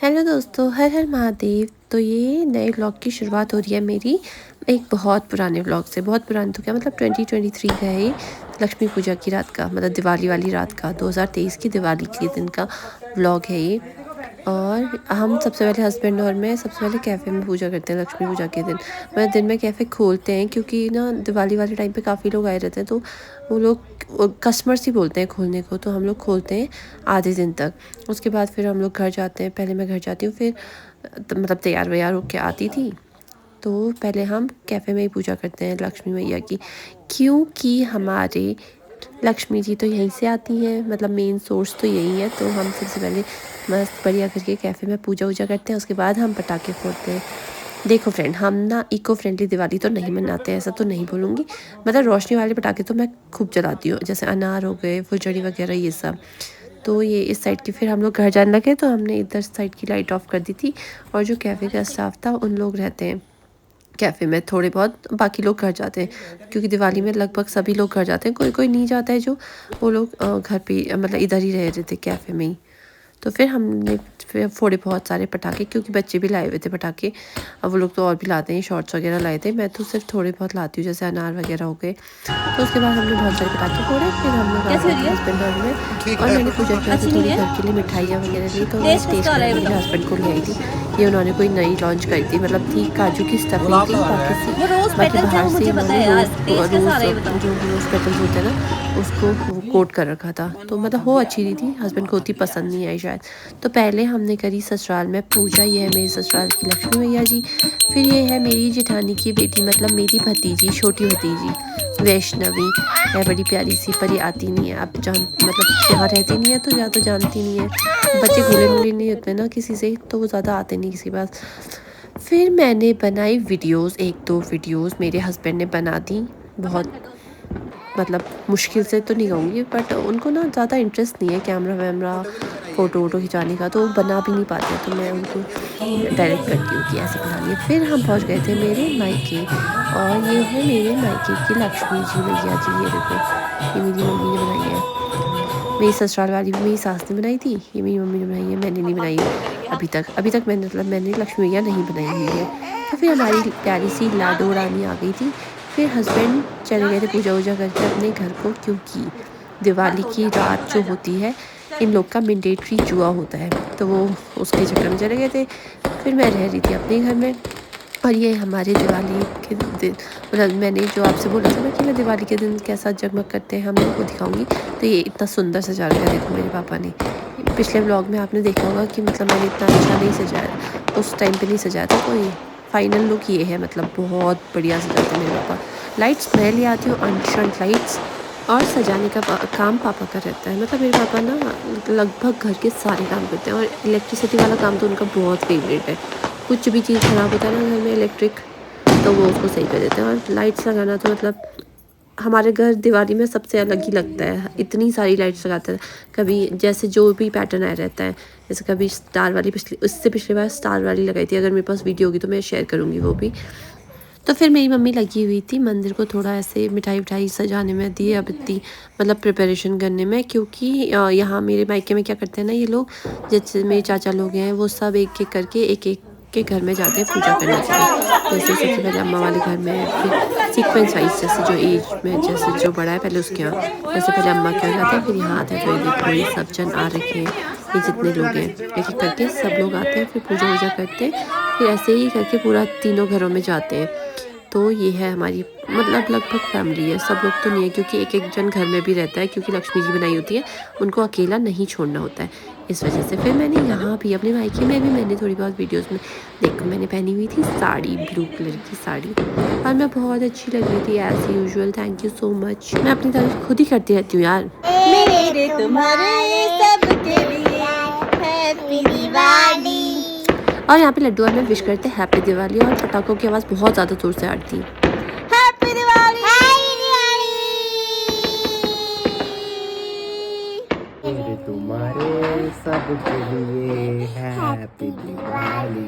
Hello दोस्तों, हर हर महादेव। तो ये नए व्लॉग की शुरुआत हो रही है मेरी एक बहुत पुराने व्लॉग से। बहुत पुराने तो क्या मतलब 2023 का है ये, लक्ष्मी पूजा की रात का, मतलब दिवाली वाली रात का, 2023 की दिवाली के दिन का व्लॉग है ये। और हम सबसे पहले हस्बैंड और मैं सबसे पहले कैफ़े में पूजा करते हैं लक्ष्मी पूजा के दिन। मतलब दिन में कैफ़े खोलते हैं क्योंकि ना दिवाली वाले टाइम पे काफ़ी लोग आए रहते हैं, तो वो लोग कस्टमर्स ही बोलते हैं खोलने को, तो हम लोग खोलते हैं आधे दिन तक। उसके बाद फिर हम लोग घर जाते हैं। पहले मैं घर जाती हूँ, फिर मतलब तैयार वैयार होके आती थी। तो पहले हम कैफ़े में ही पूजा करते हैं लक्ष्मी मैया की, क्योंकि हमारे लक्ष्मी जी तो यहीं से आती हैं, मतलब मेन सोर्स तो यही है। तो हम सबसे पहले मस्त बढ़िया करके कैफ़े में पूजा वूजा करते हैं, उसके बाद हम पटाखे फोड़ते हैं। देखो फ्रेंड, हम ना इको फ्रेंडली दिवाली तो नहीं मनाते हैं, ऐसा तो नहीं बोलूँगी। मतलब रोशनी वाले पटाखे तो मैं खूब जलाती हूँ, जैसे अनार हो गए, फुलझड़ी वगैरह ये सब। तो ये इस साइड की, फिर हम लोग घर जाने लगे तो हमने इधर साइड की लाइट ऑफ कर दी थी। और जो कैफ़े का स्टाफ था उन लोग रहते हैं कैफ़े में थोड़े बहुत, बाकी लोग घर जाते हैं क्योंकि दिवाली में लगभग सभी लोग घर जाते हैं। कोई कोई नहीं जाता है, जो वो लोग घर पे मतलब इधर ही रह रहे थे कैफ़े में ही। तो फिर हमने फिर फोड़े बहुत सारे पटाखे, क्योंकि बच्चे भी लाए हुए थे पटाखे। अब वो लोग तो और भी लाते हैं, शॉर्ट्स वगैरह लाए थे, मैं तो सिर्फ थोड़े बहुत लाती हूँ, जैसे अनार वगैरह हो गए। तो उसके बाद हमने बहुत सारे पटाखे फोड़े, फिर हम लोग आ गए थे हस्बैंड और मैं। और मैंने पूजा की वजह से थोड़ी घर के लिए मिठाइयाँ वगैरह ली, तो मैं टेस्ट करने के लिए हस्बैंड को ले आई थी। ये उन्होंने कोई नई लॉन्च करी थी, मतलब थी काजू की स्टफिंग थी, बाकी बाहर से उन्होंने रोज़ जो रोज़ पेटल्स होते हैं ना, उसको कोट कर रखा था। तो मतलब वो अच्छी नहीं थी, हस्बैंड को उतनी पसंद नहीं आई शायद। तो पहले हमने करी ससुराल में पूजा। ये है मेरे ससुराल की लक्ष्मी मैया जी। फिर ये है मेरी जेठानी की बेटी, मतलब मेरी भतीजी, छोटी भतीजी वैष्णवी है, बड़ी प्यारी सी, पर ये आती नहीं है। अब जान मतलब यहाँ रहती नहीं है तो ज़्यादा जानती नहीं है। बच्चे घुले मिले नहीं होते ना किसी से, तो वो ज़्यादा आते नहीं किसी पास। फिर मैंने बनाई वीडियोस, एक दो वीडियोस मेरे हस्बैंड ने बना दी। बहुत मतलब मुश्किल से तो नहीं कहूँगी, बट उनको ना ज़्यादा इंटरेस्ट नहीं है कैमरा वैमरा फ़ोटो वोटो खिंचाने का, तो वो बना भी नहीं पाते, तो मैं उनको डायरेक्ट करती हूँ कि ऐसे बनानी है। फिर हम पहुँच गए थे मेरे मायके, और ये है मेरे मायके की लक्ष्मी जी मैया जी। ये देखो, ये मेरी मम्मी ने बनाई है। मेरी ससुराल वाली भी मेरी सास ने बनाई थी, ये मेरी मम्मी ने बनाई है, मैंने नहीं बनाई अभी तक मैंने लक्ष्मी मैया नहीं बनाई हुई है। तो फिर हमारी प्यारी सी लाडो रानी आ गई थी। फिर हस्बैंड चले गए थे पूजा वूजा करके अपने घर को, क्योंकि दिवाली की रात जो होती है इन लोग का मैंडेटरी जुआ होता है, तो वो उसके चक्कर में चले गए थे। फिर मैं रह रही थी अपने घर में। और ये हमारे दिवाली के दिन, मतलब मैंने जो आपसे बोला था ना कि मैं दिवाली के दिन कैसा जगमग करते हैं हम लोग, वो दिखाऊंगी। तो ये इतना सुंदर सजा रखा है, देखो मेरे पापा ने। पिछले व्लॉग में आपने देखा होगा कि मतलब मैंने इतना अच्छा नहीं सजाया, उस टाइम पे नहीं सजाया था। तो ये फाइनल लुक ये है, मतलब बहुत बढ़िया सजाते हैं मेरे पापा। लाइट्स मैं ले आती हूँ, अनशंट लाइट्स, और सजाने का काम पापा का रहता है। मतलब मेरे पापा ना लगभग घर के सारे काम करते हैं, और इलेक्ट्रिसिटी वाला काम तो उनका बहुत फेवरेट है। कुछ भी चीज़ ख़राब होता है ना घर में इलेक्ट्रिक, तो वो उसको सही कर देते हैं। और लाइट्स लगाना तो मतलब हमारे घर दिवाली में सबसे अलग ही लगता है, इतनी सारी लाइट्स लगाते हैं। कभी जैसे जो भी पैटर्न आया रहता है, जैसे कभी स्टार वाली, पिछली बार स्टार वाली लगाई थी। अगर मेरे पास वीडियो होगी तो मैं शेयर करूँगी वो भी। तो फिर मेरी मम्मी लगी हुई थी मंदिर को थोड़ा ऐसे मिठाई विठाई सजाने में, दिए बत्ती मतलब प्रिपरेशन करने में। क्योंकि यहाँ मेरे मायके में क्या करते हैं ना ये लोग, जैसे मेरे चाचा लोग हैं, वो सब एक एक करके एक एक के घर में जाते हैं पूजा करने के लिए। जैसे सबसे पहले अम्मा वाले घर में, फिर सीक्वेंस वाइज, जैसे जो एज में जैसे जो बड़ा है पहले उसके यहाँ, जैसे पहले अम्मा के यहाँ जाते हैं, फिर यहाँ आते हैं। तो ये देखो ये सब जन आ रखे हैं, ये जितने लोग हैं एक एक करके सब लोग आते हैं, फिर पूजा वूजा करते हैं। फिर ऐसे ही करके पूरा तीनों घरों में जाते हैं। तो ये है हमारी मतलब लगभग फैमिली है, सब लोग तो नहीं है, क्योंकि एक एक जन घर में भी रहता है, क्योंकि लक्ष्मी जी बनाई होती है, उनको अकेला नहीं छोड़ना होता है, इस वजह से। फिर मैंने यहाँ भी अपने मायके में भी मैंने थोड़ी बहुत वीडियोस में देखो, मैंने पहनी हुई थी साड़ी, ब्लू कलर की साड़ी, और मैं बहुत अच्छी लग रही थी as usual. Thank you so much. मैं अपनी तारीफ खुद ही करती रहती हूँ यार। मेरे तुम्हारे सबके लिए हैप्पी दिवाली। और यहाँ पे लड्डू और मैं विश करते हैप्पी दिवाली, और पटाखों की आवाज़ बहुत ज़्यादा दूर से आती है। हैप्पी दिवाली। मेरे तुम्हारे सबके लिए हैप्पी दिवाली,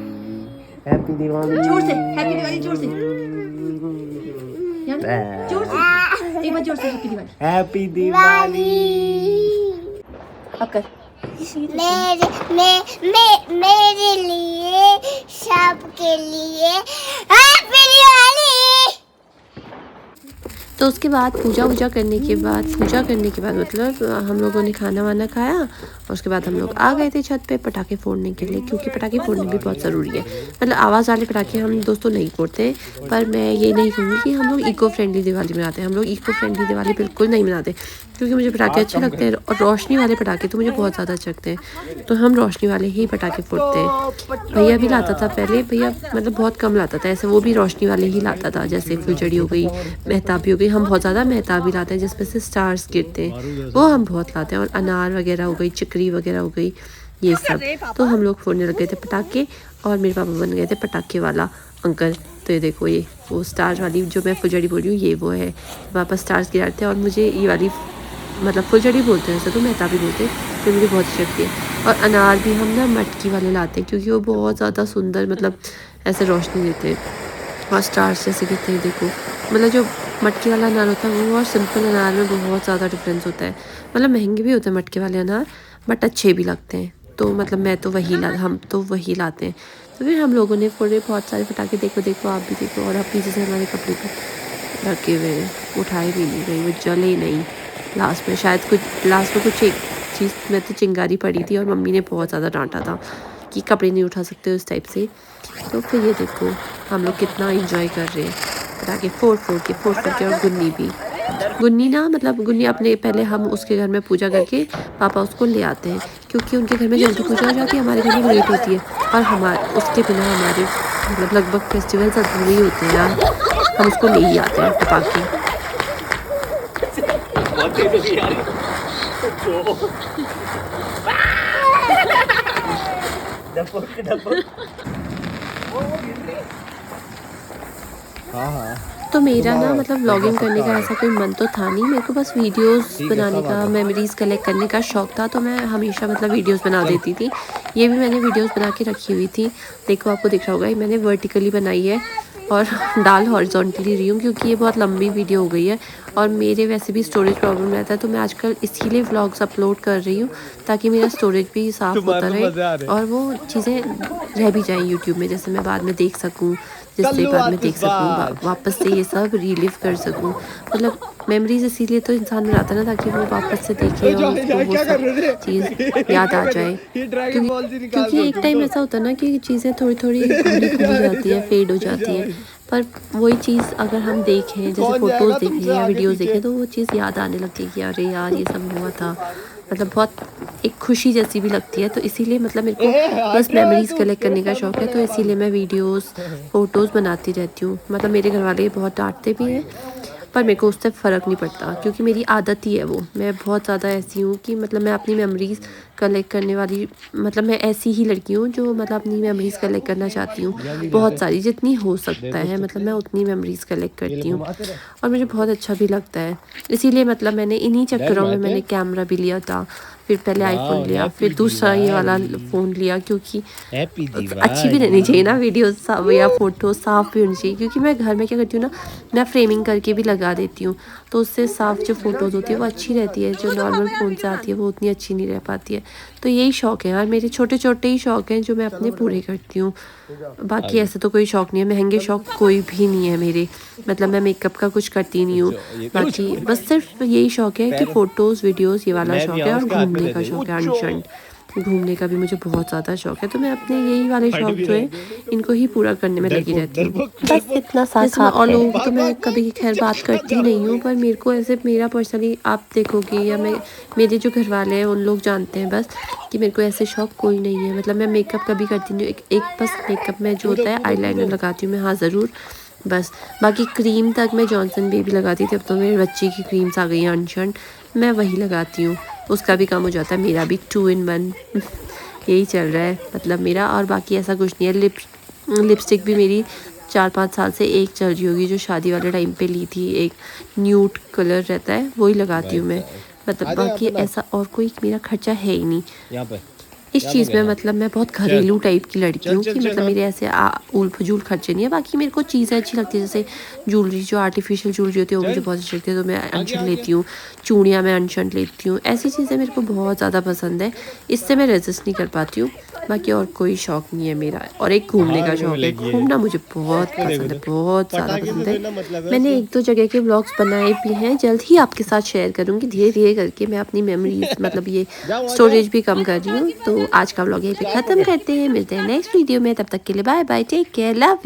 हैप्पी दिवाली। जोर से हैप्पी दिवाली, जोर से जोर से, एक बार जोर से हैप्पी दिवाली। हैप्पी दिवाली। अब कर। मेरे तो उसके बाद पूजा करने के बाद मतलब हम लोगों ने खाना वाना खाया और उसके बाद हम लोग आ गए थे छत पे पटाखे फोड़ने के लिए, क्योंकि पटाखे फोड़ने भी बहुत ज़रूरी है। मतलब आवाज़ वाले पटाखे हम दोस्तों नहीं फोड़ते, पर मैं ये नहीं कहूँगी कि हम लोग इको फ्रेंडली दिवाली मनाते हैं। हम लोग इको फ्रेंडली दिवाली बिल्कुल नहीं मनाते, क्योंकि मुझे पटाखे अच्छे लगते हैं और रोशनी वाले पटाखे तो मुझे बहुत ज़्यादा अच्छे लगते हैं, तो हम रोशनी वाले ही पटाखे फोड़ते हैं। भैया भी लाता था पहले, भैया मतलब बहुत कम लाता था ऐसे, वो भी रोशनी वाले ही लाता था, जैसे फुलझड़ी हो गई, मेहताबी हो गई। हम बहुत ज़्यादा मेहताबी लाते हैं जिसमें से स्टार्स गिरते हैं, वो हम बहुत लाते हैं। और अनार वगैरह हो गई, चिकरी वगैरह हो गई, ये सब तो हम लोग फोड़ने लग गए थे पटाखे। और मेरे पापा बन गए थे पटाखे वाला अंकल। तो ये देखो, ये वो स्टार वाली जो मैं फुलझड़ी बोल रही हूँ, ये वो है। पापा स्टार्स गिराते हैं और मुझे ये वाली मतलब फुलझड़ी बोलते हैं वैसे तो, मेहताबी बोलते हैं, तो मुझे बहुत अच्छी लगती है। और अनार भी हम ना मटकी वाले लाते हैं, क्योंकि वो बहुत ज़्यादा सुंदर मतलब ऐसे रोशनी देते हैं और स्टार्स जैसे गिरते हैं। देखो मतलब जो मटकी वाला अनार होता है वो और सिंपल अनार में बहुत ज़्यादा डिफरेंस होता है। मतलब महंगे भी होते हैं मटके वाले अनार, बट अच्छे भी लगते हैं। तो मतलब हम तो वही लाते हैं। तो फिर हम लोगों ने फोड़े बहुत सारे पटाखे। देखो आप भी देखो, और अब पीछे से हमारे कपड़े भी रखे हुए हैं, उठाए भी नहीं गई, वो जले नहीं। लास्ट में कुछ एक चीज़ में तो चिंगारी पड़ी थी और मम्मी ने बहुत ज़्यादा डांटा था कि कपड़े नहीं उठा सकते उस टाइप से। तो फिर ये देखो हम लोग कितना इंजॉय कर रहे हैं पटाखे फोड़ के। और गुन्नी ना मतलब गुन्नी अपने पहले हम उसके घर में पूजा करके पापा उसको ले आते हैं, क्योंकि उनके घर में जल्दी पूजा हो जाती है, हमारे घर में लेट होती है। और हमारे उसके बिना हमारे मतलब लगभग फेस्टिवल्स अधूरे ही होते हैं यार, हम उसको ले ही आते हैं पटाखे। तो मेरा ना मतलब व्लॉगिंग करने का ऐसा कोई मन तो था नहीं, मेरे को बस वीडियोस बनाने का, मेमोरीज़ कलेक्ट करने का शौक़ था। तो मैं हमेशा मतलब वीडियोस बना देती थी। ये भी मैंने वीडियोस बना के रखी हुई थी, देखो आपको दिख रहा होगा, मैंने वर्टिकली बनाई है और डाल हॉरिजॉन्टली रही हूँ, क्योंकि ये बहुत लंबी वीडियो हो गई है और मेरे वैसे भी स्टोरेज प्रॉब्लम रहता है। तो मैं आजकल इसीलिए व्लॉग्स अपलोड कर रही हूँ, ताकि मेरा स्टोरेज भी साफ़ होता रहे और वो चीज़ें रह भी जाएँ यूट्यूब में, जैसे मैं बाद में देख सकूँ, जिससे बाद में देख सकूँ, वापस से ये सब रिलीव कर सकूँ। मतलब मेमोरीज इसीलिए तो इंसान बनाता है ना, ताकि वो वापस से देखे और उसको वो सब चीज़ याद आ जाए। क्योंकि एक टाइम ऐसा होता है ना कि चीज़ें थोड़ी थोड़ी भूली जाती है, फेड हो जाती है, पर वही चीज़ अगर हम देखें, जैसे फ़ोटोज़ देखें या वीडियोज़ देखें, तो वो चीज़ याद आने लगती है कि अरे यार ये सब हुआ था। मतलब बहुत एक खुशी जैसी भी लगती है। तो इसीलिए मतलब मेरे को बस मेमोरीज़ कलेक्ट करने का शौक़ है, तो इसीलिए मैं वीडियोस फ़ोटोज़ बनाती रहती हूँ। मतलब मेरे घर वाले बहुत डांटते भी हैं, पर मेरे को उससे फ़र्क नहीं पड़ता, क्योंकि मेरी आदत ही है वो। मैं बहुत ज़्यादा ऐसी हूँ कि मतलब मैं अपनी मेमोरीज़ कलेक्ट करने वाली, मतलब मैं ऐसी ही लड़की हूँ जो मतलब अपनी मेमोरीज़ कलेक्ट करना चाहती हूँ, बहुत सारी, जितनी हो सकता है मतलब मैं उतनी मेमोरीज़ कलेक्ट करती हूँ और मुझे बहुत अच्छा भी लगता है। इसीलिए मतलब मैंने इन्हीं चक्करों में मैंने कैमरा भी लिया था, फिर पहले आईफोन लिया, फिर दूसरा ये वाला फ़ोन लिया, क्योंकि अच्छी भी रहनी चाहिए ना वीडियोस या फ़ोटो, साफ़ भी होनी चाहिए। क्योंकि मैं घर में क्या करती हूँ ना, मैं फ्रेमिंग करके भी लगा देती हूँ, तो उससे साफ़ जो फ़ोटोज़ होती है वो अच्छी रहती है, जो नॉर्मल फ़ोन से आती है वो उतनी अच्छी नहीं रह पाती है। तो यही शौक़ है यार, मेरे छोटे छोटे ही शौक़ हैं जो मैं अपने पूरे करती हूँ। बाकी ऐसे तो कोई शौक़ नहीं है, महंगे शौक़ कोई भी नहीं है मेरे। मतलब मैं मेकअप का कुछ करती नहीं हूँ, बाकी बस सिर्फ यही शौक़ है कि फ़ोटोज़ वीडियोज़ ये वाला शौक़ है, और घूमने का शौक़ है, अनशंट घूमने का भी मुझे बहुत ज़्यादा शौक़ है। तो मैं अपने यही वाले शौक़ जो है इनको ही पूरा करने में लगी रहती हूँ। बस इतना साथ और लोगों की तो मैं कभी खैर बात करती नहीं हूँ, पर मेरे को ऐसे मेरा पर्सनली आप देखोगे या मेरे जो घर वाले हैं उन लोग जानते हैं बस कि मेरे को ऐसे शौक़ कोई नहीं है। मतलब मैं मेकअप कभी करती नहीं हूँ, एक बस मेकअप में जो होता है आईलाइनर लगाती हूँ मैं, हाँ ज़रूर, बस। बाकी क्रीम तक मैं जॉनसन बेबी लगाती थी, अब तो मेरे बच्चे की क्रीम्स आ गई हैं अनशंट, मैं वही लगाती हूँ, उसका भी काम हो जाता है, मेरा भी 2 in 1 यही चल रहा है मतलब मेरा। और बाकी ऐसा कुछ नहीं है। लिपस्टिक भी मेरी 4-5 साल से एक चल रही होगी, जो शादी वाले टाइम पे ली थी, एक न्यूड कलर रहता है वही लगाती हूँ मैं। मतलब बाकी ऐसा और कोई मेरा खर्चा है ही नहीं यहाँ पे इस चीज़ में। मतलब मैं बहुत घरेलू टाइप की लड़की हूँ कि मतलब मेरे ऐसे उल फजूल खर्चे नहीं है। बाकी मेरे को चीज़ें अच्छी लगती है, जैसे ज्वेलरी, जो आर्टिफिशियल ज्वेलरी होती है वो मुझे बहुत अच्छी लगती है, तो मैं अनशंट लेती हूँ, चूड़ियाँ मैं अनशंट लेती हूँ, ऐसी चीज़ें मेरे को बहुत ज़्यादा पसंद है, इससे मैं रेजिस्ट नहीं कर पाती हूँ। बाकी और कोई शौक नहीं है मेरा। और एक घूमने का शौक है, घूमना मुझे बहुत पसंद है, बहुत ज़्यादा पसंद है। मैंने 1-2 जगह के व्लॉग्स बनाए भी हैं, जल्द ही आपके साथ शेयर करूँगी धीरे धीरे करके। मैं अपनी मेमोरीज मतलब ये स्टोरेज भी कम कर रही हूँ। तो आज का व्लॉग यहीं पे ख़त्म करते हैं, मिलते हैं नेक्स्ट वीडियो में, तब तक के लिए bye bye, take care, love you.